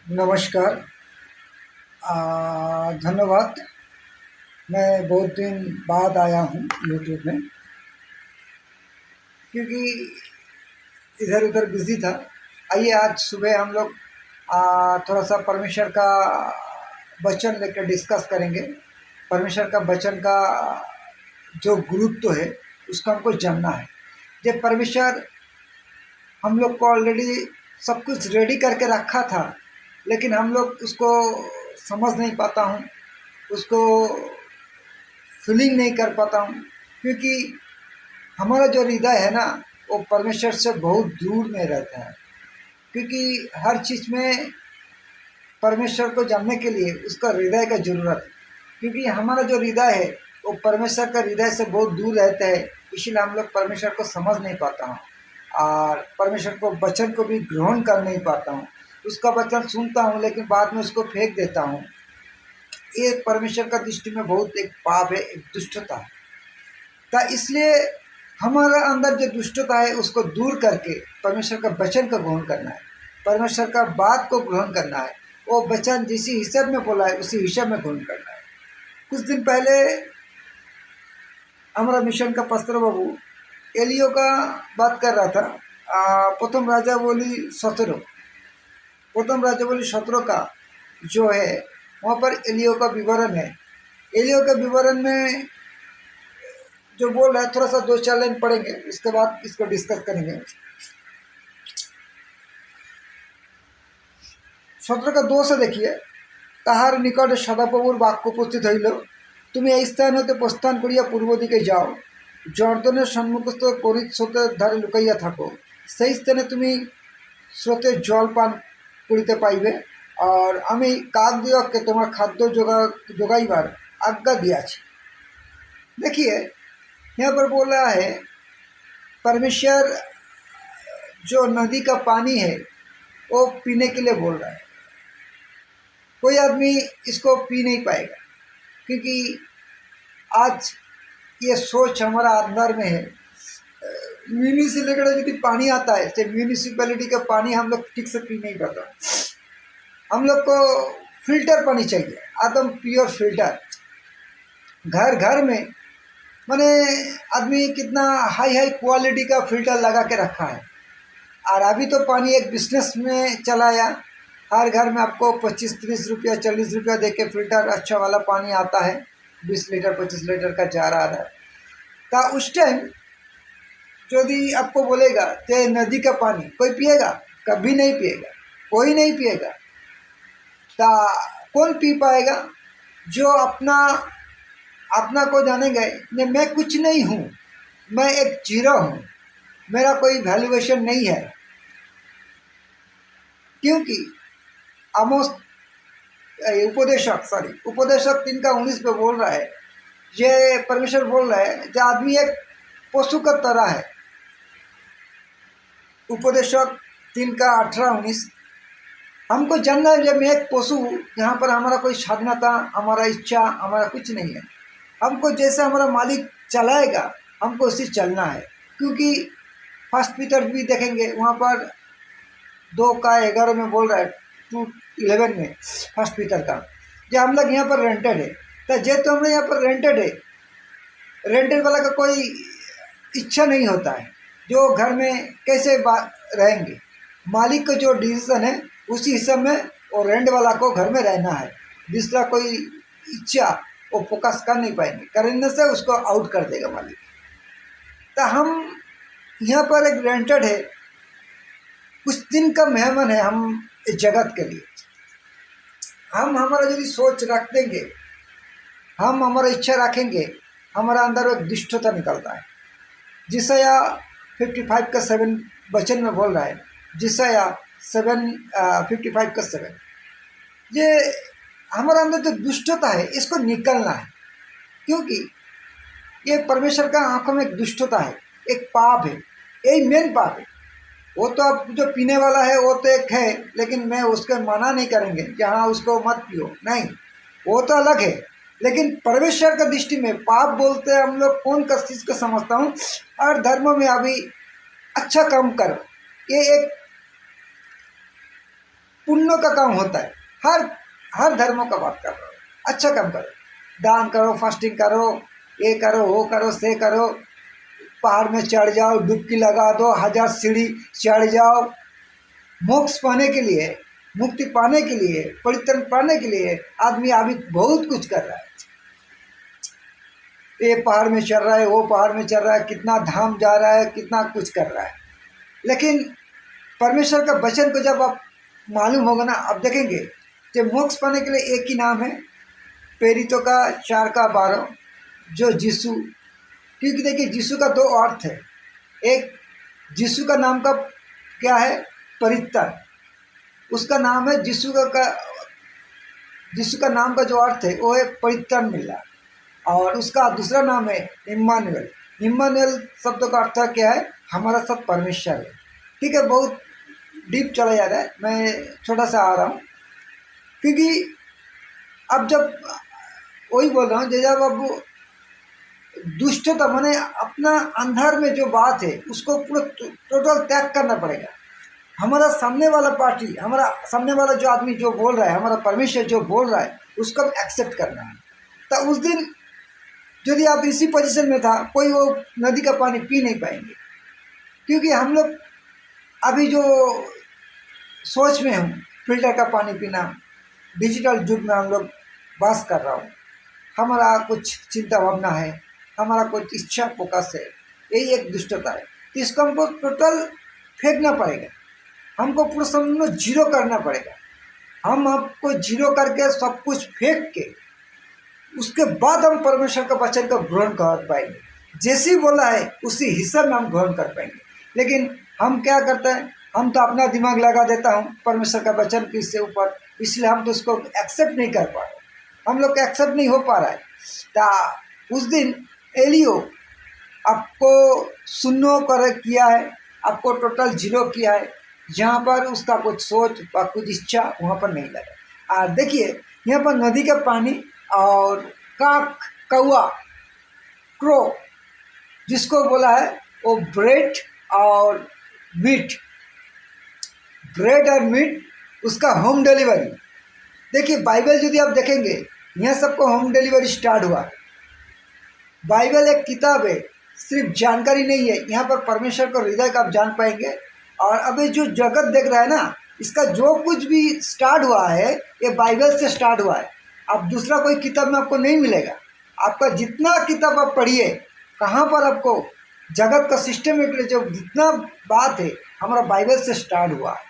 नमस्कार। धन्यवाद। मैं बहुत दिन बाद आया हूँ यूट्यूब में, क्योंकि इधर उधर बिज़ी था। आइए आज सुबह हम लोग थोड़ा सा परमेश्वर का वचन लेकर डिस्कस करेंगे। परमेश्वर का वचन का जो गुरुत्व है उसका हमको जानना है। जब परमेश्वर हम लोग को ऑलरेडी सब कुछ रेडी करके रखा था, लेकिन हम लोग उसको समझ नहीं पाता हूँ, उसको फीलिंग नहीं कर पाता हूँ, क्योंकि हमारा जो हृदय है ना वो परमेश्वर से बहुत दूर में रहता है। क्योंकि हर चीज़ में परमेश्वर को जानने के लिए उसका हृदय का ज़रूरत है, क्योंकि हमारा जो हृदय है वो परमेश्वर का हृदय से बहुत दूर रहता है। इसीलिए हम लोग परमेश्वर को समझ नहीं पाता हूँ और परमेश्वर को वचन को भी ग्रहण कर नहीं पाता हूँ। उसका वचन सुनता हूँ लेकिन बाद में उसको फेंक देता हूँ। ये परमेश्वर का दृष्टि में बहुत एक पाप है, एक दुष्टता है। तो इसलिए हमारे अंदर जो दुष्टता है उसको दूर करके परमेश्वर का वचन का ग्रहण करना है, परमेश्वर का बात को ग्रहण करना है। वो वचन जिस हिसाब में बोला है उसी हिसाब में ग्रहण करना है। कुछ दिन पहले हमारा मिशन का पास्टर बाबू एलियो का बात कर रहा था। प्रथम राजावली 17, प्रथम राजावली 17 का जो है वहाँ पर एलियो का विवरण है। एलियो के विवरण में जो बोल रहा है, थोड़ा सा 2-4 लाइन पढ़ेंगे, उसके बाद इसको डिस्कस करेंगे। 17 का 2 से देखिए। তাহার নিকট সদাপ্রভুর বাক্য উপস্থিত হইল, তুমি এই স্থান হতে প্রস্থান করিয়া পূর্ব দিকে যাও, জর্দনের সম্মুখস্থ করিত স্রোতের ধারে লুকাইয়া থাকো, সেই স্থানে তুমি স্রোতের জল পান করিতে পাইবে, আর আমি কাকদিগকে তোমার খাদ্য जोगाइबार आज्ञा दियाछि। देखिए यहाँ पर बोल रहा है परमेश्वर जो नदी का पानी है वो पीने के लिए बोल रहा है। कोई आदमी इसको पी नहीं पाएगा, क्योंकि आज ये सोच हमारा अंदर में है। म्यूनिसिपैलिटी यदि पानी आता है तो म्यूनिसिपैलिटी का पानी हम लोग ठीक से पी नहीं पाता। हम लोग को फिल्टर पानी चाहिए, एकदम प्योर फिल्टर। घर घर में माने आदमी कितना हाई हाई क्वालिटी का फिल्टर लगा के रखा है। और अभी तो पानी एक बिजनेस में चलाया, हर घर में आपको 25-30 रुपया 40 रुपया दे के फिल्टर अच्छा वाला पानी आता है, 20 लीटर 25 लीटर का जार आ रहा है। तो उस टाइम यदि आपको बोलेगा कि नदी का पानी कोई पिएगा? कभी नहीं पिएगा, कोई नहीं पिएगा। तो कौन पी पाएगा? जो अपना अपना को जानेंगे नहीं, मैं कुछ नहीं हूँ, मैं एक जीरो हूँ, मेरा कोई वैल्यूएशन नहीं है। क्योंकि आमोस उपदेशक 3:19 पे बोल रहा है, ये परमेश्वर बोल रहा है जो आदमी एक पशु का तरह है। उपदेशक 3:18-19 हमको जानना है जब मैं एक पशु हूँ, यहाँ पर हमारा कोई स्वाधीनता, हमारा इच्छा, हमारा कुछ नहीं है। हमको जैसे हमारा मालिक चलाएगा हमको उसी चलना है। क्योंकि फर्स्ट पीटर भी देखेंगे वहाँ पर 2:11 में बोल रहा है, 2:11 में फर्स्ट पीटर का, जो हम लोग यहाँ पर रेंटेड है। तो जे तो हम लोग यहाँ पर रेंटेड है, रेंटेड वाला का कोई इच्छा नहीं होता है जो घर में कैसे रहेंगे। मालिक का जो डिसीजन है उसी हिसाब में वो रेंट वाला को घर में रहना है। दूसरा कोई इच्छा वो फोकस कर नहीं पाएंगे, करने से उसको आउट कर देगा मालिक। तो हम यहाँ पर एक रेंटेड है, कुछ दिन का मेहमान है हम इस जगत के लिए। हम हमारा यदि सोच रख देंगे, हम हमारा इच्छा रखेंगे, हमारा अंदर एक दुष्टता निकलता है। जिसाया 55:7 वचन में बोल रहा है, जिसाया 55:7, ये हमारा अंदर जो दुष्टता है इसको निकलना है। क्योंकि ये परमेश्वर का आंखों में एक दुष्टता है, एक पाप है, यही मेन पाप है। वो तो अब जो पीने वाला है वो तो एक है, लेकिन मैं उसको मना नहीं करेंगे कि हाँ उसको मत पियो, नहीं, वो तो अलग है। लेकिन परमेश्वर का दृष्टि में पाप बोलते हैं हम लोग कौन का चीज़ को समझता हूँ, और धर्म में अभी अच्छा काम करो, ये एक पुण्य का काम होता है। हर हर धर्मों का बात कर रहा हूँ। अच्छा काम करो, दान करो, फास्टिंग करो, ये करो, वो करो, से करो, पहाड़ में चढ़ जाओ, डुबकी लगा दो, 1000 सीढ़ी चढ़ जाओ। मोक्ष पाने के लिए, मुक्ति पाने के लिए, परित्राण पाने के लिए आदमी अभी बहुत कुछ कर रहा है। ये पहाड़ में चढ़ रहा है, वो पहाड़ में चढ़ रहा है, कितना धाम जा रहा है, कितना कुछ कर रहा है। लेकिन परमेश्वर का वचन को जब आप मालूम होगा ना, आप देखेंगे कि मोक्ष पाने के लिए एक ही नाम है, प्रेरितों का 4:12, जो यीशु। क्योंकि देखिए यीशु का 2 अर्थ है। एक यीशु का नाम का क्या है, परित्राण, उसका नाम है यीशु यीशु का नाम का जो अर्थ है वो है परित्राण मिलना। और उसका दूसरा नाम है इम्मानुएल। इम्मानुएल शब्द का अर्थ क्या है, हमारा साथ परमेश्वर है। ठीक है, बहुत डीप चला जा रहा है, मैं छोटा सा आ रहा हूँ। क्योंकि अब जब वही बोल रहा हूँ, जब अब दुष्टता माने अपना अंधार में जो बात है उसको पूरा टोटल त्याग करना पड़ेगा। हमारा सामने वाला पार्टी, हमारा सामने वाला जो आदमी जो बोल रहा है, हमारा परमेश्वर जो बोल रहा है, उसको एक्सेप्ट करना है। तो उस दिन यदि आप इसी पोजीशन में था, कोई वो नदी का पानी पी नहीं पाएंगे। क्योंकि हम लोग अभी जो सोच में हूँ, फिल्टर का पानी पीना, डिजिटल युग में हम लोग वास कर रहा हूँ। हमारा कुछ चिंता भावना है, हमारा कुछ इच्छा फोकस है, यही एक दुष्टता है। तो इसको हमको टोटल फेंकना पड़ेगा, हमको पूरा समझ जीरो करना पड़ेगा। हम आपको जीरो करके सब कुछ फेंक के उसके बाद हम परमेश्वर का वचन का ग्रहण कर पाएंगे। जैसे ही बोला है उसी हिस्से में हम ग्रहण कर पाएंगे। लेकिन हम क्या करते हैं, हम तो अपना दिमाग लगा देता हूँ परमेश्वर का वचन के इससे ऊपर, इसलिए हम तो उसको एक्सेप्ट नहीं कर पा रहे, हम लोग का एक्सेप्ट नहीं हो पा रहा है। तो उस दिन एलियो आपको सुनो कर किया है, आपको टोटल जीरो किया है। जहाँ पर उसका कुछ सोच व कुछ इच्छा वहाँ पर नहीं लगा। और देखिए यहाँ पर नदी का पानी और काक, कौआ, क्रो, जिसको बोला है वो ब्रेड और मीट, ब्रेड और मीट, उसका होम डिलीवरी। देखिए बाइबल यदि आप देखेंगे, यहाँ सबको होम डिलीवरी स्टार्ट हुआ। बाइबल एक किताब है, सिर्फ जानकारी नहीं है। यहाँ पर परमेश्वर को हृदय का आप जान पाएंगे। और अभी जो जगत देख रहा है ना, इसका जो कुछ भी स्टार्ट हुआ है ये बाइबल से स्टार्ट हुआ है। अब दूसरा कोई किताब में आपको नहीं मिलेगा। आपका जितना किताब आप पढ़िए, कहाँ पर आपको जगत का सिस्टम के लिए जो जितना बात है हमारा बाइबल से स्टार्ट हुआ है।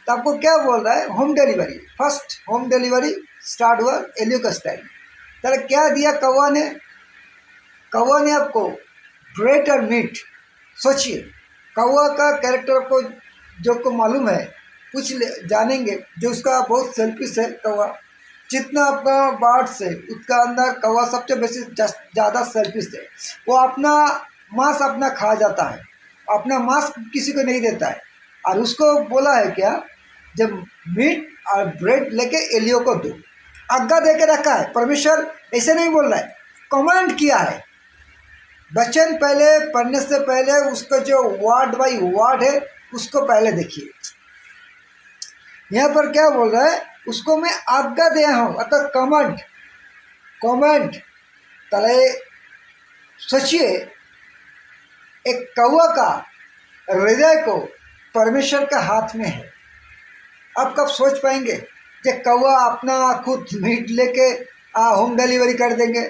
तो आपको क्या बोल रहा है, home delivery, first home delivery start हुआ एलियो का स्टाइल। तो क्या दिया कौवा ने, कौवा ने आपको ब्रेड और मीट। सोचिए कौवा का कैरेक्टर को जो को मालूम है, कुछ जानेंगे, जो उसका बहुत सेल्फिश है कौवा। जितना आपका बार्ड से उसका अंदर कौवा सबसे बेसी ज़्यादा सेल्फिश है। वो अपना मांस अपना खा जाता है, अपना मांस किसी को नहीं देता है। और उसको बोला है क्या, जब मीट और ब्रेड लेके एलियो को दो, आज्ञा दे के रखा है। परमेश्वर ऐसे नहीं बोल रहा है, कमांड किया है। वचन पहले पढ़ने से पहले उसका जो वर्ड बाई वर्ड है उसको पहले देखिए। यहाँ पर क्या बोल रहा है, उसको मैं आज्ञा दिया हूँ, अर्थात कमांड, कमांड। तले सोचिए एक कौवा का हृदय को परमेश्वर का हाथ में है। आप कब सोच पाएंगे कि कौवा अपना खुद मीट लेके होम डिलीवरी कर देंगे,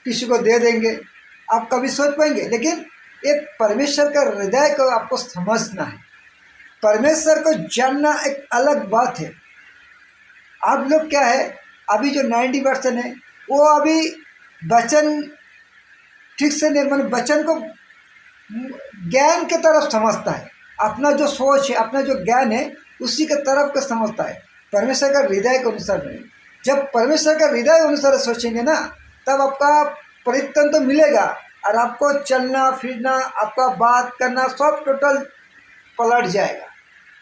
किसी को दे देंगे, आप कभी सोच पाएंगे? लेकिन एक परमेश्वर का हृदय को आपको समझना है, परमेश्वर को जानना एक अलग बात है। आप लोग क्या है, अभी जो 90% है वो अभी वचन ठीक से नहीं, मतलब वचन को ज्ञान के तरफ समझता है, अपना जो सोच है, अपना जो ज्ञान है उसी के तरफ का समझता है, परमेश्वर का हृदय के अनुसार नहीं। जब परमेश्वर का हृदय अनुसार सोचेंगे ना, तब आपका परिवर्तन तो मिलेगा और आपको चलना फिरना, आपका बात करना सब टोटल पलट जाएगा,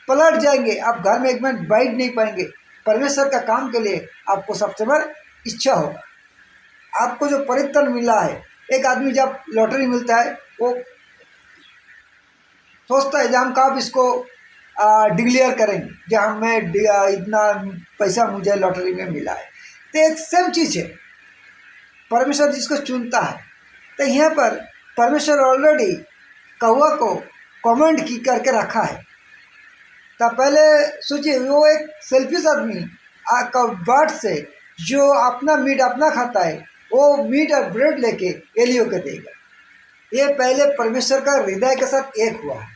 पलट जाएंगे। आप घर में एक मिनट बैठ नहीं पाएंगे। परमेश्वर का काम के लिए आपको सबसे बड़ा इच्छा होगा। आपको जो परिवर्तन मिला है, एक आदमी जब लॉटरी मिलता है वो सोचता है जब हम कब इसको डिक्लेयर करेंगे जहाँ मैं इतना पैसा मुझे लॉटरी में मिला है। तो एक सेम चीज़ है, परमेश्वर जिसको चुनता है। तो यहाँ पर परमेश्वर ऑलरेडी कौवा को कमेंट की करके रखा है। तो पहले सोचिए, वो एक सेल्फिश आदमी बर्ड से जो अपना मीट अपना खाता है, वो मीट और ब्रेड लेके एलियो के देगा। ये पहले परमेश्वर का हृदय के साथ एक हुआ है।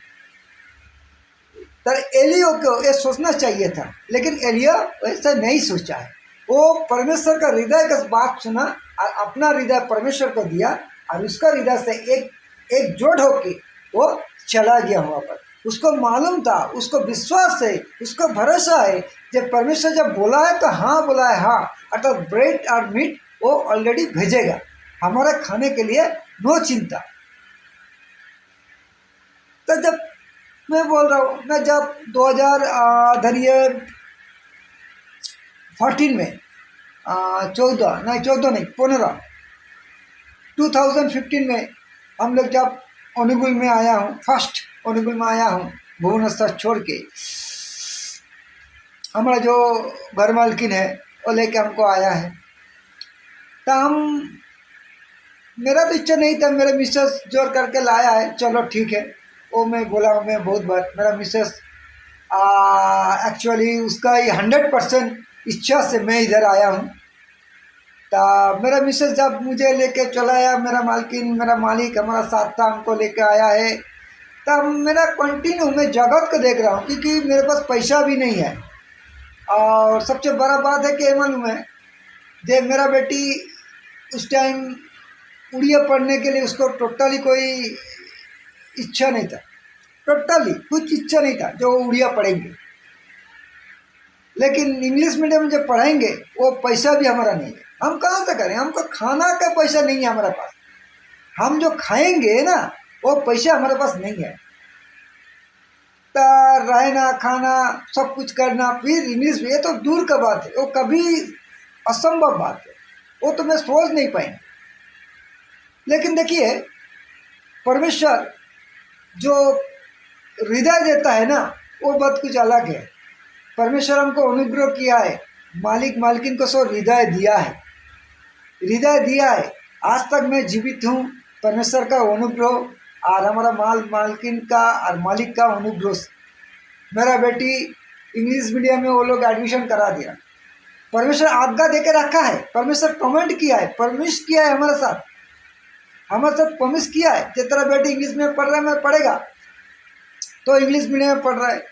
तो एलियो को ये सोचना चाहिए था, लेकिन एलियो ऐसा नहीं सोचा है। वो परमेश्वर का हृदय का बात सुना और अपना हृदय परमेश्वर को दिया, और उसका हृदय से एकजुट होके वो चला गया वहाँ पर। उसको मालूम था, उसको विश्वास है, उसको भरोसा है, जब परमेश्वर जब बोला है तो हाँ बोला है, हाँ अर्थात ब्रेड और मीट वो ऑलरेडी भेजेगा हमारे खाने के लिए, नो चिंता। तो जब मैं बोल रहा हूँ, मैं जब 2014 में 2015 में हम लोग जब अनुगुल में आया हूँ, फर्स्ट अनुगुल में आया हूँ भुवनेश्वर छोड़ के, हमारा जो घर मालकिन है वो लेके हमको आया है। तो मेरा तो इच्छा नहीं था, मेरे मिसेस जोर करके लाया है, चलो ठीक है। वो मैं बोला हूँ, मैं बहुत बार, मेरा मिसेस एक्चुअली उसका ही 100% इच्छा से मैं इधर आया हूँ। तो मेरा मिसेस जब मुझे लेके चला आया, मेरा मालकिन, मेरा मालिक हमारा साथ था, हमको लेके आया है। तब मेरा कंटिन्यू मैं जगत को देख रहा हूँ, क्योंकि मेरे पास पैसा भी नहीं है। और सबसे बड़ा बात है कि मालूम है, जब मेरा बेटी उस टाइम उड़िया पढ़ने के लिए, उसको टोटली कोई इच्छा नहीं था, टोटली कुछ इच्छा नहीं था जो उड़िया पढ़ेंगे। लेकिन इंग्लिश मीडियम में जब पढ़ाएंगे, वो पैसा भी हमारा नहीं है, हम कहाँ से करें, हमको खाना का पैसा नहीं है हमारे पास। हम जो खाएंगे ना, वो पैसा हमारे पास नहीं है। तो रहना खाना सब कुछ करना, फिर इंग्लिश में, ये तो दूर का बात है, वो कभी असंभव बात है, वो तो मैं सोच नहीं पाएंगे। लेकिन देखिए, परमेश्वर जो हृदय देता है ना, वो बात कुछ अलग है। परमेश्वर हमको अनुग्रह किया है, मालिक मालकिन को सो हृदय दिया है, हृदय दिया है। आज तक मैं जीवित हूँ, परमेश्वर का अनुग्रह और हमारा मालकिन का और मालिक का अनुग्रह से। मेरा बेटी इंग्लिश मीडियम में वो लोग एडमिशन करा दिया, परमेश्वर आज्ञा देके रखा है, परमेश्वर कमेंट किया है, परमिश किया है हमारे साथ प्रमिस किया है, जिस तरह बेटी इंग्लिश में पढ़ रहा है, मैं पढ़ेगा, तो इंग्लिश मीडियम में पढ़ रहा है।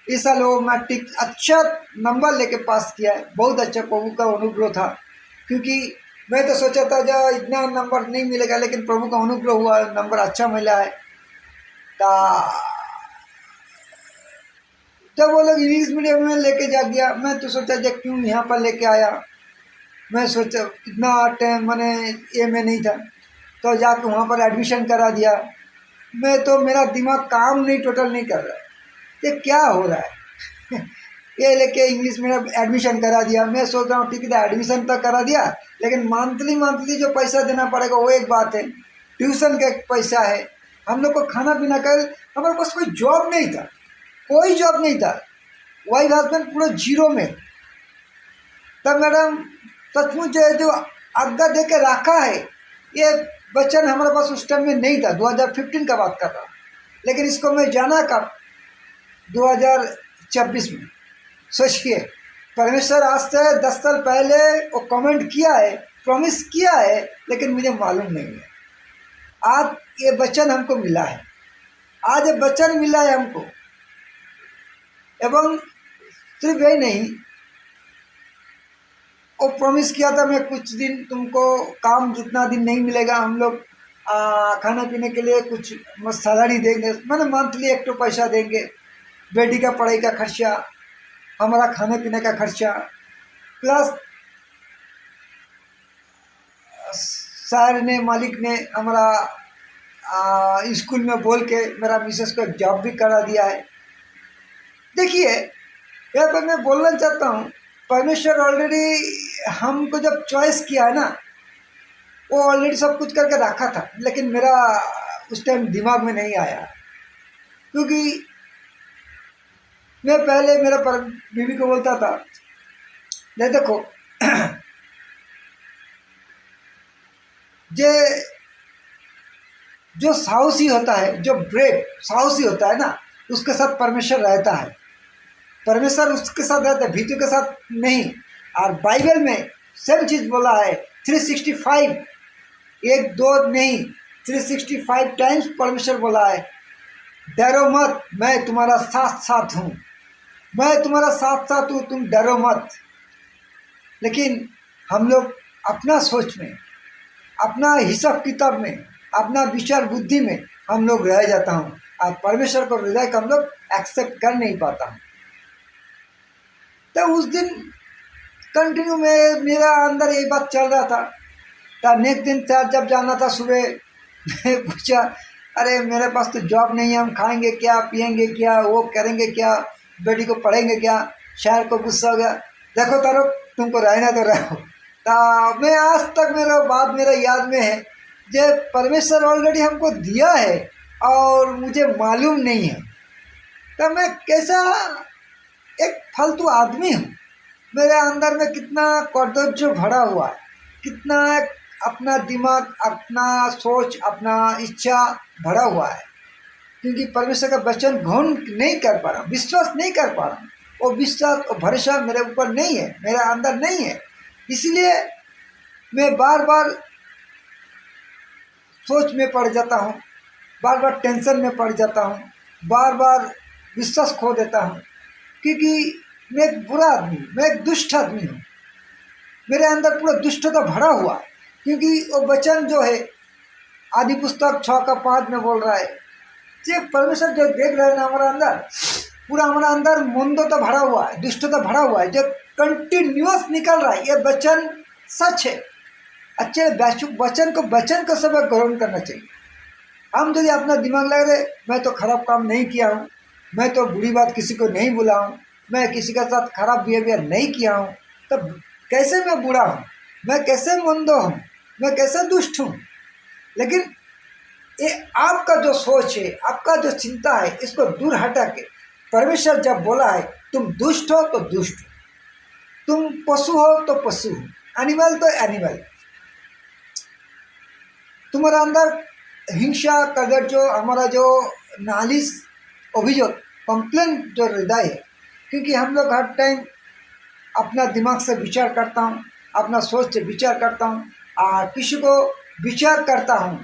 इस साल वो मैट्रिक अच्छा नंबर लेके पास किया है, बहुत अच्छा प्रभु का अनुग्रह था। क्योंकि मैं तो सोचा था जो इतना नंबर नहीं मिलेगा, लेकिन प्रभु का अनुग्रह हुआ, नंबर अच्छा मिला है। जब वो लोग इंग्लिश मीडियम में लेके जा गया, मैं तो सोचा जब क्यों यहाँ पर लेके आया, मैं सोचा इतना टाइम मैंने ये में नहीं था, तो जाके वहाँ पर एडमिशन करा दिया। मैं तो, मेरा दिमाग काम नहीं, टोटल नहीं कर रहा है, ये क्या हो रहा है ये लेके इंग्लिश में एडमिशन करा दिया। मैं सोच रहा हूँ ठीक है, एडमिशन तो करा दिया, लेकिन मंथली जो पैसा देना पड़ेगा वो एक बात है, ट्यूशन का पैसा है, हम लोग को खाना पीना का। हमारे पास कोई जॉब नहीं था, कोई जॉब नहीं था, वाइफ हस्बैंड पूरा जीरो में। तब मैडम सचमुच जो आज्ञा दे के रखा है, ये वचन हमारे पास उस टाइम में नहीं था, 2015 का बात कर रहा, लेकिन इसको मैं जाना कब, 2026 में। सोचिए, परमेश्वर आज से 10 साल पहले वो कमेंट किया है, प्रॉमिस किया है, लेकिन मुझे मालूम नहीं है। आज ये वचन हमको मिला है, आज ये वचन मिला है हमको। एवं सिर्फ यही नहीं, वो प्रॉमिस किया था, मैं कुछ दिन तुमको काम जितना दिन नहीं मिलेगा, हम लोग खाने पीने के लिए कुछ सैलरी देंगे, मैंने मंथली एक तो पैसा देंगे, बेटी का पढ़ाई का खर्चा, हमारा खाने पीने का खर्चा, प्लस सर ने, मालिक ने हमारा स्कूल में बोल के मेरा मिसेस को एक जॉब भी करा दिया है। देखिए, यहाँ पर मैं बोलना चाहता हूँ, परमेश्वर ऑलरेडी हमको जब चॉइस किया है ना, वो ऑलरेडी सब कुछ करके रखा था, लेकिन मेरा उस टाइम दिमाग में नहीं आया। क्योंकि मैं पहले मेरा बीवी को बोलता था, ले देखो जे जो साहसी होता है, जो ब्रेव साहसी होता है ना, उसके साथ परमेश्वर रहता है। परमेश्वर उसके साथ रहता है, भीतु के साथ नहीं। और बाइबल में सेम चीज़ बोला है, 365, एक दो नहीं, 365 टाइम्स परमेश्वर बोला है, डरो मत, मैं तुम्हारा साथ साथ हूँ, मैं तुम्हारा साथ साथ हूँ, तुम डरो मत। लेकिन हम लोग अपना सोच में, अपना हिसाब किताब में, अपना विचार बुद्धि में हम लोग रह जाता हूँ, और परमेश्वर को हृदय को हम लोग एक्सेप्ट कर नहीं पाता हूँ। तो उस दिन कंटिन्यू में मेरा अंदर यही बात चल रहा था। तो नेक्स्ट दिन जब जाना था सुबह, मैं पूछा, अरे मेरे पास तो जॉब नहीं है, हम खाएंगे क्या, पिएंगे क्या, वो करेंगे क्या, बेटी को पढ़ेंगे क्या। शहर को गुस्सा हो गया, देखो तारो, तुमको रहना तो रहो। तो मैं आज तक मेरा बात मेरा याद में है, जो परमेश्वर ऑलरेडी हमको दिया है और मुझे मालूम नहीं है, तो मैं कैसा एक फालतू आदमी हूँ। मेरे अंदर में कितना कर्तव्य भरा हुआ है, कितना अपना दिमाग, अपना सोच, अपना इच्छा भरा हुआ है, क्योंकि परमेश्वर का वचन ग्रहण नहीं कर पा रहा हूँ, विश्वास नहीं कर पा रहा हूँ। वो विश्वास और भरोसा मेरे ऊपर नहीं है, मेरे अंदर नहीं है। इसलिए मैं बार बार सोच में पड़ जाता हूँ, बार बार टेंशन में पड़ जाता हूँ, बार बार विश्वास खो देता हूँ, क्योंकि मैं एक बुरा आदमी, मैं एक दुष्ट आदमी हूँ। मेरे अंदर पूरा दुष्टता भरा हुआ है, क्योंकि वो वचन जो है आदि पुस्तक 6:5 में बोल रहा है, जो परमेश्वर जो देख रहे हैं ना, हमारा अंदर पूरा, हमारा अंदर मंदता भरा हुआ है, दुष्टता भरा हुआ है, जो कंटिन्यूअस निकल रहा है। ये वचन सच है। अच्छे वचन को सब ग्रहण करना चाहिए। हम यदि अपना दिमाग लगा रहे, मैं तो खराब काम नहीं किया हूँ, मैं तो बुरी बात किसी को नहीं बोला हूँ, मैं किसी के साथ खराब बिहेवियर नहीं किया हूँ, तब कैसे मैं बुरा हूँ, मैं कैसे मंदो हूँ, मैं कैसे दुष्ट हूँ। लेकिन ये आपका जो सोच है, आपका जो चिंता है, इसको दूर हटा के परमेश्वर जब बोला है तुम दुष्ट हो तो दुष्ट हो, तुम पशु हो तो पशु हो, एनिमल तो एनिमल, तुम्हारा अंदर हिंसा कदर, जो हमारा जो नालिश, अभियोग, कंप्लेन जो हृदय है, क्योंकि हम लोग हर टाइम अपना दिमाग से विचार करता हूँ, अपना सोच से विचार करता हूँ, और किसी को विचार करता हूँ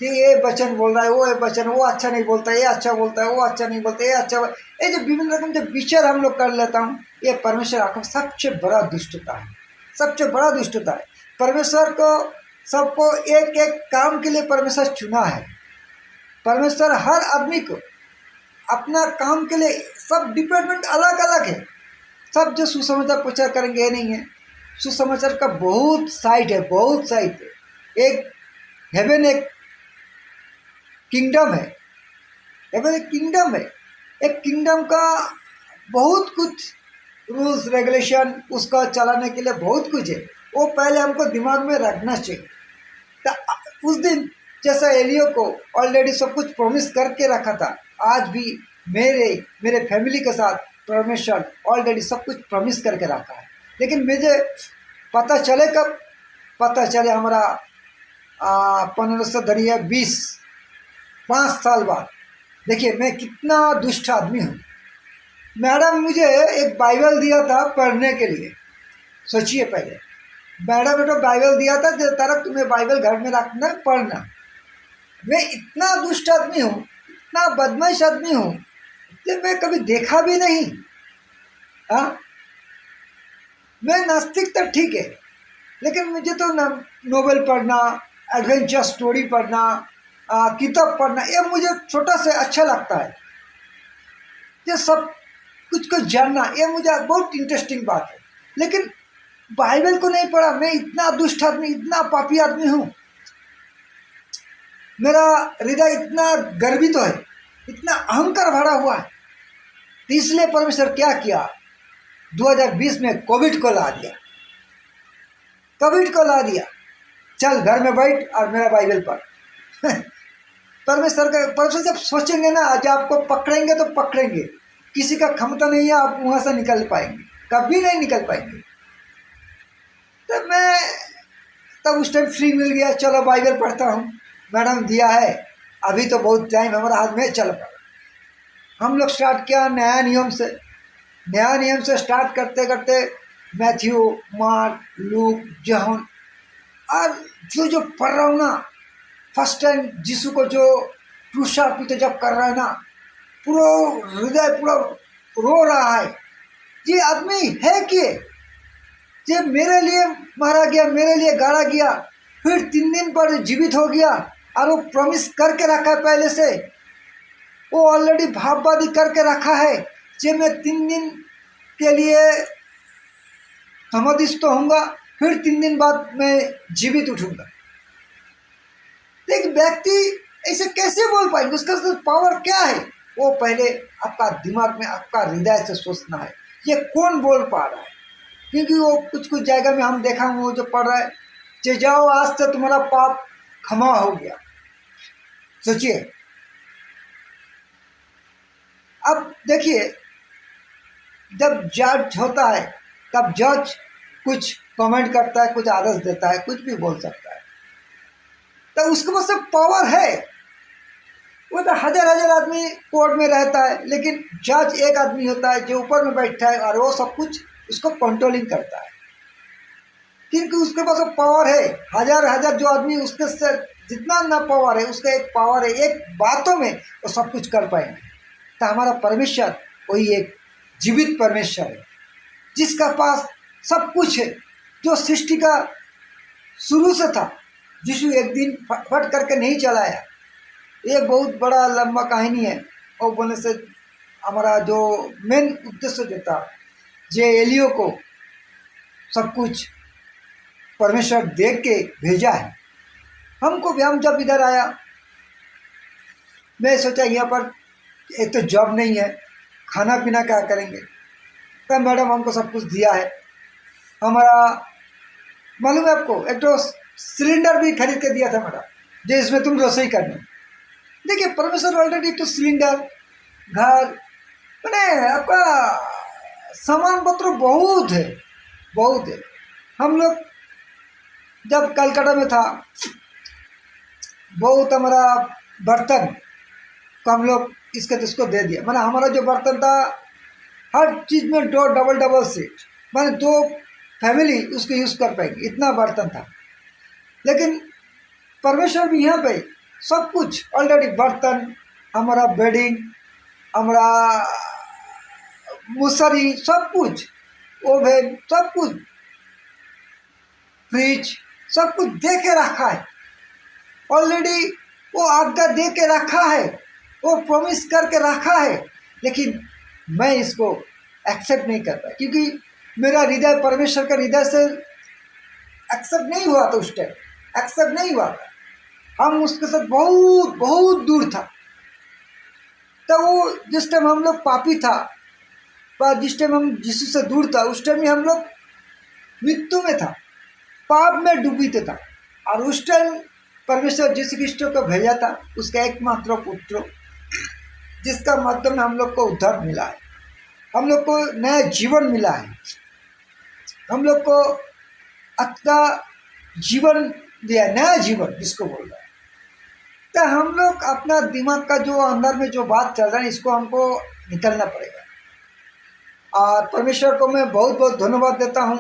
कि ये वचन बोल रहा है, वो ये वचन, वो अच्छा नहीं बोलता, ये अच्छा बोलता है, वो अच्छा नहीं बोलता, ये अच्छा, ये जो विभिन्न रकम जो विचार हम लोग कर लेता हूँ, ये परमेश्वर आपको सबसे बड़ा दुष्टता है, सबसे बड़ा दुष्टता है। परमेश्वर को सबको एक एक काम के लिए परमेश्वर चुना है। परमेश्वर हर आदमी को अपना काम के लिए, सब डिपार्टमेंट अलग अलग है, सब जो सुसमाचार प्रचार करेंगे ये नहीं है। सुसमाचार का बहुत साइड है, बहुत साइड है। एक हेवन, एक किंगडम है, हेवन एक किंगडम है। एक किंगडम का बहुत कुछ रूल्स रेगुलेशन, उसका चलाने के लिए बहुत कुछ है, वो पहले हमको दिमाग में रखना चाहिए। तो उस दिन जैसा एलियो को ऑलरेडी सब कुछ प्रॉमिस करके रखा था, आज भी मेरे फैमिली के साथ परमेश्वर ऑलरेडी सब कुछ प्रॉमिस करके रखा है। लेकिन मुझे पता चले, कब पता चले, हमारा 1520 5 साल बाद। देखिए मैं कितना दुष्ट आदमी हूँ। मैडम मुझे एक बाइबल दिया था पढ़ने के लिए, सोचिए पहले, मैडम ने तो बाइबल दिया था, जो तरह तुम्हें बाइबल घर में रखना, पढ़ना। मैं इतना दुष्ट आदमी हूँ, इतना बदमाश आदमी हूँ, कि मैं कभी देखा भी नहीं। हाँ, मैं नास्तिक तो ठीक है, लेकिन मुझे तो नोवेल पढ़ना, एडवेंचर स्टोरी पढ़ना, किताब पढ़ना, ये मुझे छोटा से अच्छा लगता है। ये सब कुछ को जानना, ये मुझे बहुत इंटरेस्टिंग बात है। लेकिन बाइबल को नहीं पढ़ा। मैं इतना दुष्ट आदमी, इतना पापी आदमी हूँ, मेरा हृदय इतना गर्वित है, इतना अहंकार भरा हुआ है। इसलिए परमेश्वर क्या किया, 2020 में कोविड को ला दिया, कोविड को ला दिया, चल घर में बैठ और मेरा बाइबल पढ़। परमेश्वर जब सोचेंगे ना, आज आपको पकड़ेंगे तो पकड़ेंगे, किसी का क्षमता नहीं है आप वहाँ से निकल पाएंगे, कभी नहीं निकल पाएंगे। तब मैं तब उस टाइम फ्री मिल गया, चलो बाइबल पढ़ता हूँ, मैडम दिया है, अभी तो बहुत टाइम हमारा हाथ में, चल पड़ा। हम लोग स्टार्ट किया नया नियम से स्टार्ट करते करते मैथ्यू, मार्क, लूक, जॉन, और जो जो पढ़ रहा हूँ ना, फर्स्ट टाइम यीशु को जो क्रूसापित जब कर रहा है ना, पूरा हृदय पूरा रो रहा है, ये आदमी है कि ये मेरे लिए मारा गया, मेरे लिए गाड़ा गया, फिर 3 दिन पर जीवित हो गया, और वो प्रॉमिस करके रखा है पहले से, वो ऑलरेडी भाववादी करके रखा है कि मैं 3 दिन के लिए समाधिस्थ होऊंगा, फिर 3 दिन बाद मैं जीवित उठूंगा। एक व्यक्ति ऐसे कैसे बोल पाएंगे, उसका पावर क्या है? वो पहले आपका दिमाग में, आपका हृदय से सोचना है, ये कौन बोल पा रहा है। क्योंकि वो कुछ कुछ जगह में हम देखा वो जो पढ़ रहा है, जे जाओ आज से तुम्हारा पाप क्षमा हो गया। सोचिए, अब देखिए, जब जज होता है तब जज कुछ कमेंट करता है, कुछ आदेश देता है, कुछ भी बोल सकता है, तो उसके पास सब पावर है। वो तो हजार हजार आदमी कोर्ट में रहता है, लेकिन जज एक आदमी होता है जो ऊपर में बैठा है और वो सब कुछ उसको कंट्रोलिंग करता है, क्योंकि उसके पास पावर है। हजार हजार जो आदमी उसके से जितना ना पावर है, उसका एक पावर है, एक बातों में वो सब कुछ कर पाएंगे। तो हमारा परमेश्वर वही एक जीवित परमेश्वर है, जिसका पास सब कुछ है, जो सृष्टि का शुरू से था। यीशु एक दिन फट करके नहीं चलाया। ये बहुत बड़ा लंबा कहानी है, और बोलने से हमारा जो मेन उद्देश्य जो था, जे एलियो को सब कुछ परमेश्वर देख के भेजा है। हमको भी, हम जब इधर आया, मैं सोचा यहाँ पर एक तो जॉब नहीं है, खाना पीना क्या करेंगे, तब मैडम हमको सब कुछ दिया है। हमारा मालूम है आपको, एक तो सिलेंडर भी खरीद के दिया था मैडम, जो इसमें तुम रसोई करनी। देखिए, परमेश्वर ऑलरेडी तो सिलेंडर, घर, मैंने आपका सामान पत्र बहुत है, बहुत है। हम लोग जब कलकत्ता में था, बहुत हमारा बर्तन को हम लोग इसको दे दिया। मैंने हमारा जो बर्तन था, हर चीज़ में डबल सीट, मैंने 2 फैमिली उसको यूज़ कर पाएंगे, इतना बर्तन था। लेकिन परमेश्वर भी यहाँ पे सब कुछ ऑलरेडी, बर्तन, हमारा बेडिंग, हमारा मुसरी, सब कुछ, ओवन, सब कुछ, फ्रिज, सब कुछ दे के रखा है ऑलरेडी। वो आज्ञा दे के रखा है, वो प्रॉमिस करके रखा है, लेकिन मैं इसको एक्सेप्ट नहीं कर पाया, क्योंकि मेरा हृदय परमेश्वर का हृदय से एक्सेप्ट नहीं हुआ था। उस टाइम एक्सेप्ट नहीं हुआ था, हम उसके साथ बहुत बहुत दूर था। तो वो जिस टाइम हम लोग पापी था, पर जिस टाइम हम यीशु से दूर था, उस टाइम ही हम लोग मृत्यु में था, पाप में डूबीते था। और उस टाइम परमेश्वर यीशु क्रिस्ट को भेजा था, उसका एकमात्र पुत्र, जिसका माध्यम में हम लोग को उद्धार मिला है, हम लोग को नया जीवन मिला है, हम लोग को अच्छा जीवन दिया, नया जीवन जिसको बोल रहा है। तो हम लोग अपना दिमाग का जो अंदर में जो बात चल रहा है, इसको हमको निकलना पड़ेगा। और परमेश्वर को मैं बहुत बहुत धन्यवाद देता हूँ,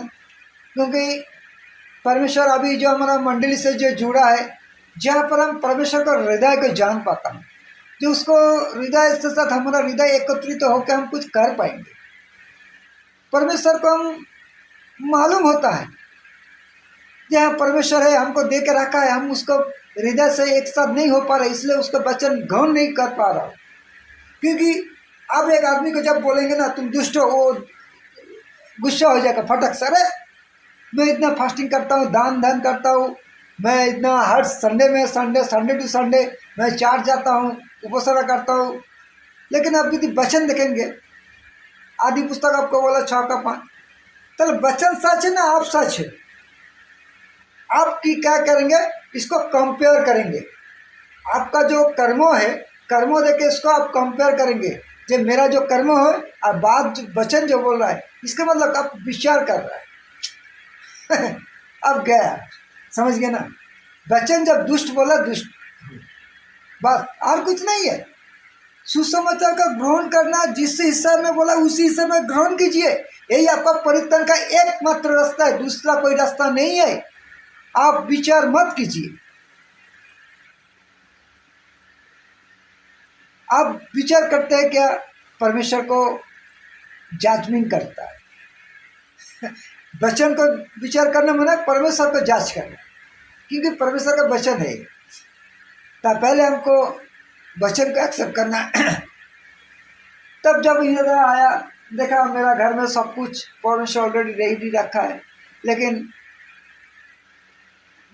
क्योंकि परमेश्वर अभी जो हमारा मंडली से जो जुड़ा है, जहाँ पर हम परमेश्वर का हृदय को जान पाता हूँ, जो उसको हृदय के साथ हमारा हृदय एकत्रित होकर हम कुछ कर पाएंगे। परमेश्वर को हम मालूम होता है, जहाँ परमेश्वर है हमको दे के रखा है, हम उसको हृदय से एक साथ नहीं हो पा रहे, इसलिए उसका वचन ग्रहण नहीं कर पा रहा। क्योंकि आप एक आदमी को जब बोलेंगे ना तुम दुष्ट हो, वो गुस्सा हो जाएगा फटक से। अरे मैं इतना फास्टिंग करता हूँ, दान धन करता हूँ, मैं इतना हर संडे में, संडे टू संडे मैं चर्च जाता हूँ, उपासना करता हूँ, लेकिन आप यदि वचन देखेंगे, आदि पुस्तक आपको बोला 6 का 5, तो वचन सच है ना, आप सच है। आपकी क्या करेंगे, इसको कंपेयर करेंगे, आपका जो कर्मों है, कर्मों देके इसको आप कंपेयर करेंगे, जो मेरा जो कर्म हो और बात जो वचन जो बोल रहा है, इसका मतलब अब विचार कर रहा है। अब गया, समझ गया ना। वचन जब दुष्ट बोला, दुष्ट, बस और कुछ नहीं है। सुसमाचार का ग्रहण करना, जिस हिस्सा में बोला उसी हिस्से में ग्रहण कीजिए। यही आपका परिवर्तन का एकमात्र रास्ता है, दूसरा कोई रास्ता नहीं है। आप विचार मत कीजिए। आप विचार करते हैं क्या? परमेश्वर को जांचबीन करता है। वचन को विचार करना माना परमेश्वर को जांच करना, क्योंकि परमेश्वर का वचन है। तो पहले हमको वचन को एक्सेप्ट करना है। तब जब इधर आया, देखा मेरा घर में सब कुछ परमेश्वर ऑलरेडी रेडी रखा है, लेकिन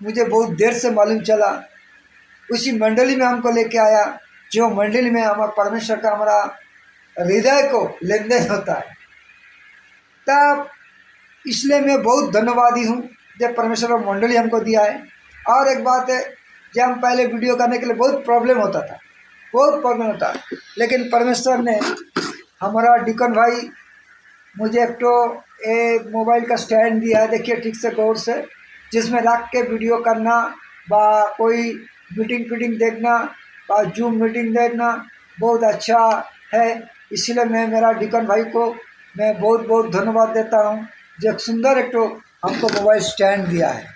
मुझे बहुत देर से मालूम चला। उसी मंडली में हमको लेके आया, जो मंडली में हमारा परमेश्वर का हमारा हृदय को लेन देन होता है। तब इसलिए मैं बहुत धन्यवादी हूँ जब परमेश्वर का मंडली हमको दिया है। और एक बात है, जब हम पहले वीडियो करने के लिए बहुत प्रॉब्लम होता था, बहुत प्रॉब्लम होता, लेकिन परमेश्वर ने हमारा डिकन भाई मुझे एक तो मोबाइल का स्टैंड दिया है, देखिए ठीक से गौर से, जिसमें रख के वीडियो करना, बा कोई मीटिंग फीटिंग देखना, बा जूम मीटिंग देखना बहुत अच्छा है। इसलिए मैं मेरा डिकन भाई को मैं बहुत बहुत धन्यवाद देता हूँ, जो एक सुंदर एक तो हमको मोबाइल स्टैंड दिया है।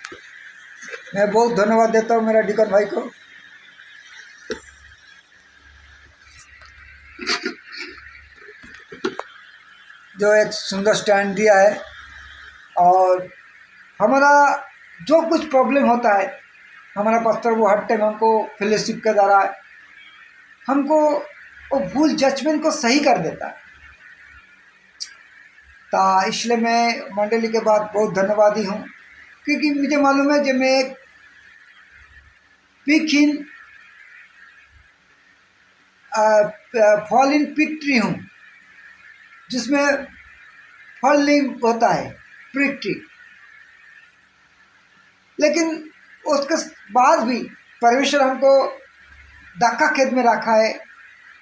मैं बहुत धन्यवाद देता हूँ मेरा डिकन भाई को। जो एक सुंदर स्टैंड दिया है। और हमारा जो कुछ प्रॉब्लम होता है, हमारा पास्टर वो हर टाइम हमको फेलोशिप के द्वारा हमको वो भूल जजमेंट को सही कर देता है। तो इसलिए मैं मंडली के बाद बहुत धन्यवादी हूँ, क्योंकि मुझे मालूम है जब मैं एक पिक इन फॉल इन पिक ट्री हूँ, जिसमें फल नहीं होता है, पिक ट्री। लेकिन उसके बाद भी परमेश्वर हमको धक्का खेत में रखा है,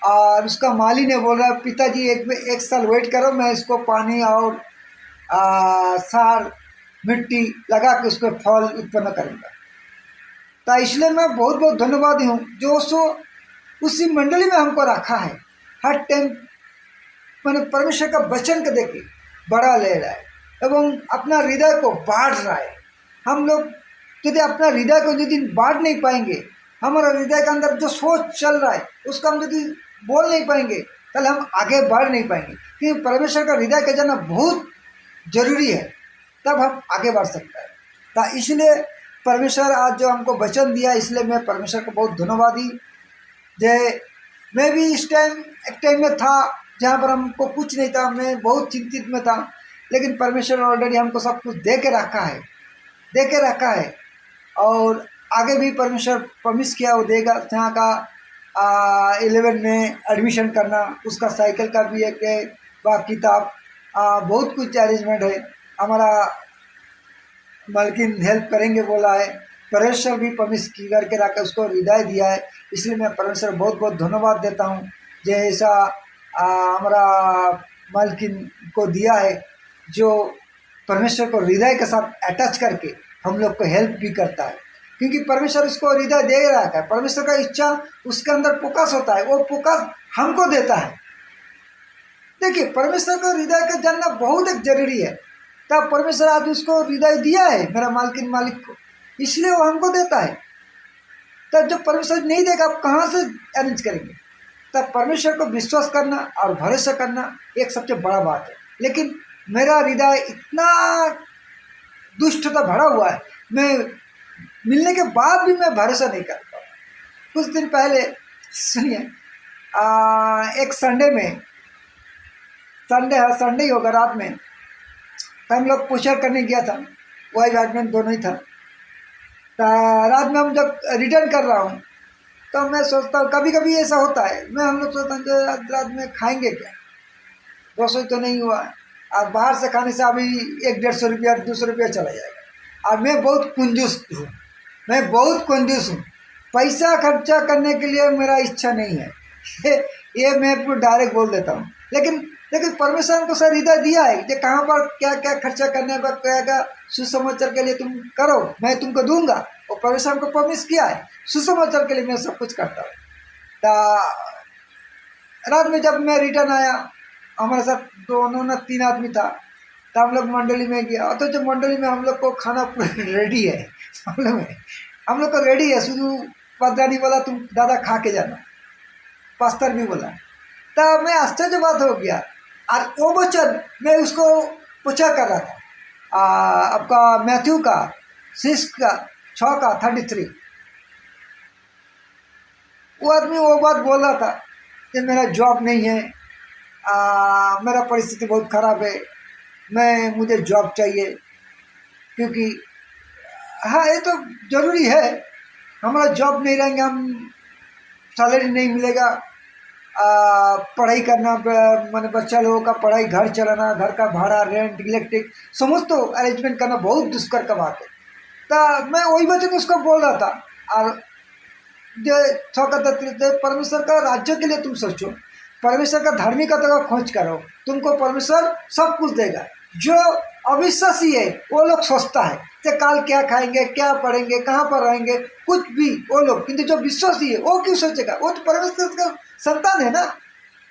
और उसका माली ने बोल रहा है, पिताजी एक साल वेट करो, मैं इसको पानी और सार मिट्टी लगा के उसको फल उत्पन्न करूँगा। तो इसलिए मैं बहुत बहुत धन्यवादी हूँ जो उसी मंडली में हमको रखा है। हर टाइम मैंने परमेश्वर का वचन को देखे बड़ा ले रहा है एवं अपना हृदय को बांट रहा है। हम लोग यदि अपना हृदय को यदि बांट नहीं पाएंगे, हमारा हृदय के अंदर जो सोच चल रहा है उसको हम यदि बोल नहीं पाएंगे, तो हम आगे बढ़ नहीं पाएंगे। क्योंकि परमेश्वर का हृदय का जानना बहुत जरूरी है, तब हम आगे बढ़ सकते हैं। तो इसलिए परमेश्वर आज जो हमको वचन दिया, इसलिए मैं परमेश्वर को बहुत धन्यवादी। जय मैं भी इस एक टाइम में था जहाँ पर हमको कुछ नहीं था, मैं बहुत चिंतित में था, लेकिन परमेश्वर ऑलरेडी हमको सब कुछ दे के रखा है। और आगे भी परमेश्वर प्रॉमिस किया वो देगा। यहाँ का 11 में एडमिशन करना, उसका साइकिल का भी एक किताब, बहुत कुछ अरेंजमेंट है। हमारा मालकिन हेल्प करेंगे बोला है, परमेश्वर भी प्रॉमिस की करके रखा, उसको हृदय दिया है। इसलिए मैं परमेश्वर बहुत बहुत धन्यवाद देता हूँ, जैसा हमारा मालकिन को दिया है, जो परमेश्वर को हृदय के साथ अटैच करके हम लोग को हेल्प भी करता है। क्योंकि परमेश्वर उसको हृदय दे रहा है, परमेश्वर का इच्छा उसके अंदर फोकस होता है, वो फोकस हमको देता है। देखिए परमेश्वर को हृदय का जानना बहुत एक जरूरी है। तब परमेश्वर आज उसको हृदय दिया है मेरा मालिक को, इसलिए वो हमको देता है। तब जब परमेश्वर नहीं देगा, आप कहाँ से अरेंज करेंगे? तब परमेश्वर को विश्वास करना और भरोसा करना एक सबसे बड़ा बात है। लेकिन मेरा हृदय इतना दुष्टता भरा हुआ है, मैं मिलने के बाद भी मैं भरोसा नहीं कर पाता। कुछ दिन पहले सुनिए, एक संडे ही होगा, रात में हम लोग पुशर करने गया था, वाइफ हस्बैंड दोनों ही था। तो रात में हम जब रिटर्न कर रहा हूँ, तो मैं सोचता हूँ, कभी कभी ऐसा होता है, हम लोग सोचते हैं कि रात में खाएंगे क्या, रसोई तो नहीं हुआ, और बाहर से खाने से अभी 100-150 रुपया 200 रुपया चला जाएगा। और मैं बहुत कंजूस हूँ, पैसा खर्चा करने के लिए मेरा इच्छा नहीं है। ये मैं पूरा डायरेक्ट बोल देता हूँ। लेकिन लेकिन परमेश्वर हमको सर हृदय दिया है कि कहाँ पर क्या क्या खर्चा करने पर क्या क्या सुसमाचार के लिए तुम करो, मैं तुमको दूंगा। और परमेश्वर हमको प्रॉमिस किया है, सुसमाचार के लिए मैं सब कुछ करता हूँ। रात में जब मैं रिटर्न आया, हमारे साथ दोनों ना 3 आदमी था, तो हम लोग मंडली में गया। तो जो मंडली में हम लोग को खाना रेडी है, हम लोग को रेडी है। शुरू पदरानी बोला तुम दादा खा के जाना, पास्तर भी बोला। तब मैं आश्चर्य बात हो गया। और वो वचन मैं उसको पूछा कर रहा था, आपका मैथ्यू का 6 का 6 का 33। वो आदमी वो बात बोल रहा था कि मेरा जॉब नहीं है, मेरा परिस्थिति बहुत ख़राब है, मुझे जॉब चाहिए। क्योंकि हाँ, ये तो ज़रूरी है, हमारा जॉब नहीं रहेंगे, हम सैलरी नहीं मिलेगा, पढ़ाई करना, मैंने बच्चा लोगों का पढ़ाई, घर चलाना, घर का भाड़ा, रेंट, इलेक्ट्रिक समस्त तो अरेंजमेंट करना बहुत दुष्कर का बात है। तो मैं वही वचन उसको बोल रहा था। और जो परमेश्वर का राज्य के लिए तुम सोचो, परमेश्वर का धार्मिकता का खोज करो, तुमको परमेश्वर सब कुछ देगा। जो अविश्वासी है वो लोग सोचता है कि काल क्या खाएंगे, क्या पढ़ेंगे, कहाँ पर रहेंगे, कुछ भी वो लोग। किंतु जो विश्वासी है वो क्यों सोचेगा? वो तो परमेश्वर का संतान है ना,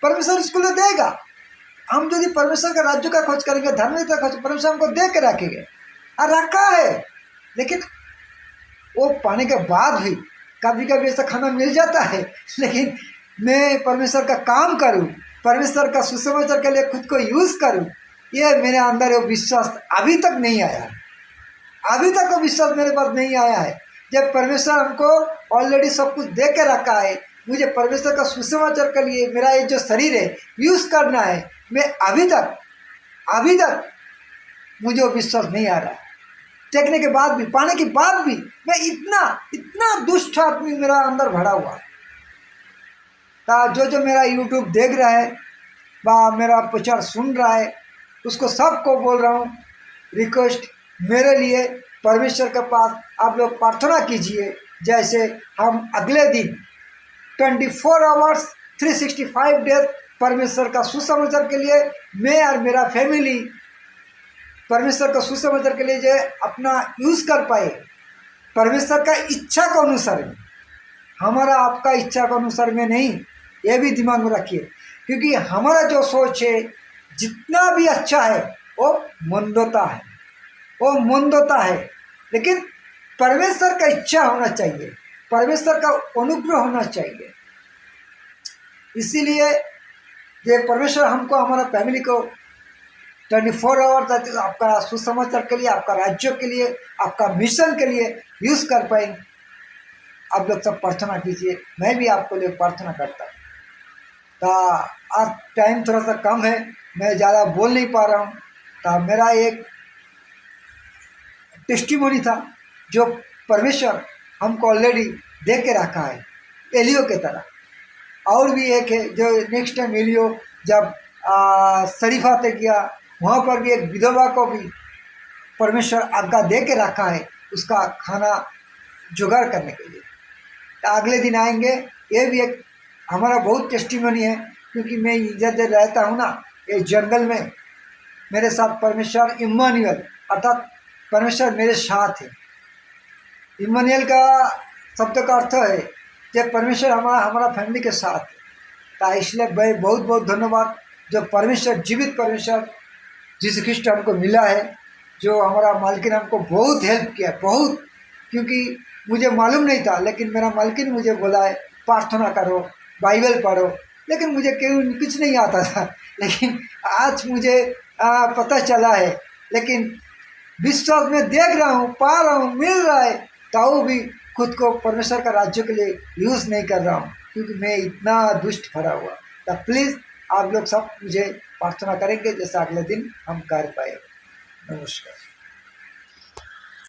परमेश्वर इसको लिए देगा। हम यदि परमेश्वर का राज्य का खोज करेंगे, धार्मिकता का खोज, परमेश्वर हमको दे के रखेंगे और रखा है। लेकिन वो पाने के बाद भी कभी कभी ऐसा खाना मिल जाता है, लेकिन मैं परमेश्वर का काम करूं, परमेश्वर का सुसमाचार के लिए खुद को यूज़ करूं, ये मेरे अंदर वो विश्वास अभी तक नहीं आया। अभी तक वो विश्वास मेरे पास नहीं आया है। जब परमेश्वर हमको ऑलरेडी सब कुछ दे के रखा है, मुझे परमेश्वर का सुसमाचार के लिए मेरा ये जो शरीर है यूज़ करना है, मैं अभी तक मुझे वो विश्वास नहीं आ रहा। देखने के बाद भी, पाने के बाद भी मैं इतना दुष्ट आदमी मेरा अंदर भरा हुआ है। जो मेरा यूट्यूब देख रहा है व मेरा प्रचार सुन रहा है, उसको सबको बोल रहा हूँ, रिक्वेस्ट मेरे लिए परमेश्वर के पास आप लोग प्रार्थना कीजिए। जैसे हम अगले दिन 24 आवर्स 365 डेज परमेश्वर का सुसमाचार के लिए मैं और मेरा फैमिली परमेश्वर का सुसमाचार के लिए जो अपना यूज़ कर पाए, परमेश्वर का इच्छा के अनुसार में, हमारा आपका इच्छा के अनुसार में नहीं। ये भी दिमाग में रखिए, क्योंकि हमारा जो सोच है जितना भी अच्छा है वो मंदता है, लेकिन परमेश्वर का इच्छा होना चाहिए, परमेश्वर का अनुग्रह होना चाहिए। इसीलिए ये परमेश्वर हमको, हमारा फैमिली को 24 आवर आपका सुसमाचार के लिए, आपका राज्य के लिए, आपका मिशन के लिए यूज़ कर पाए। आप लोग सब प्रार्थना कीजिए, मैं भी आपको लिए प्रार्थना करता हूँ। तो आज टाइम थोड़ा सा कम है, मैं ज़्यादा बोल नहीं पा रहा हूँ। तो मेरा एक टेस्टिमोनी था जो परमेश्वर हमको ऑलरेडी दे के रखा है, एलियो के तरह। और भी एक है जो नेक्स्ट टाइम एलियो जब शरीफा तक गया, वहाँ पर भी एक विधवा को भी परमेश्वर आज्ञा दे के रखा है उसका खाना जुगाड़ करने के लिए। तो अगले दिन आएंगे। ये भी एक हमारा बहुत टेस्टिमनी है, क्योंकि मैं इधर रहता हूँ ना, ये जंगल में मेरे साथ परमेश्वर इम्मानुएल, अर्थात परमेश्वर मेरे साथ है। इम्मानुएल का शब्द का अर्थ है कि परमेश्वर हमारा फैमिली के साथ है। तो इसलिए भाई बहुत बहुत धन्यवाद जो परमेश्वर, जीवित परमेश्वर यीशु ख्रिस्ट हमको मिला है, जो हमारा मालकिन हमको बहुत हेल्प किया, बहुत। क्योंकि मुझे मालूम नहीं था, लेकिन मेरा मालकिन मुझे बोला है प्रार्थना करो, बाइबल पढ़ो, लेकिन मुझे कुछ नहीं आता था। लेकिन आज मुझे पता चला है, लेकिन विश्वास में देख रहा हूँ, पा रहा हूँ, मिल रहा है, तो भी खुद को परमेश्वर का राज्य के लिए यूज़ नहीं कर रहा हूँ, क्योंकि मैं इतना दुष्ट भरा हुआ। तो प्लीज़ आप लोग सब मुझे प्रार्थना करेंगे जैसे अगले दिन हम कर पाए। नमस्कार।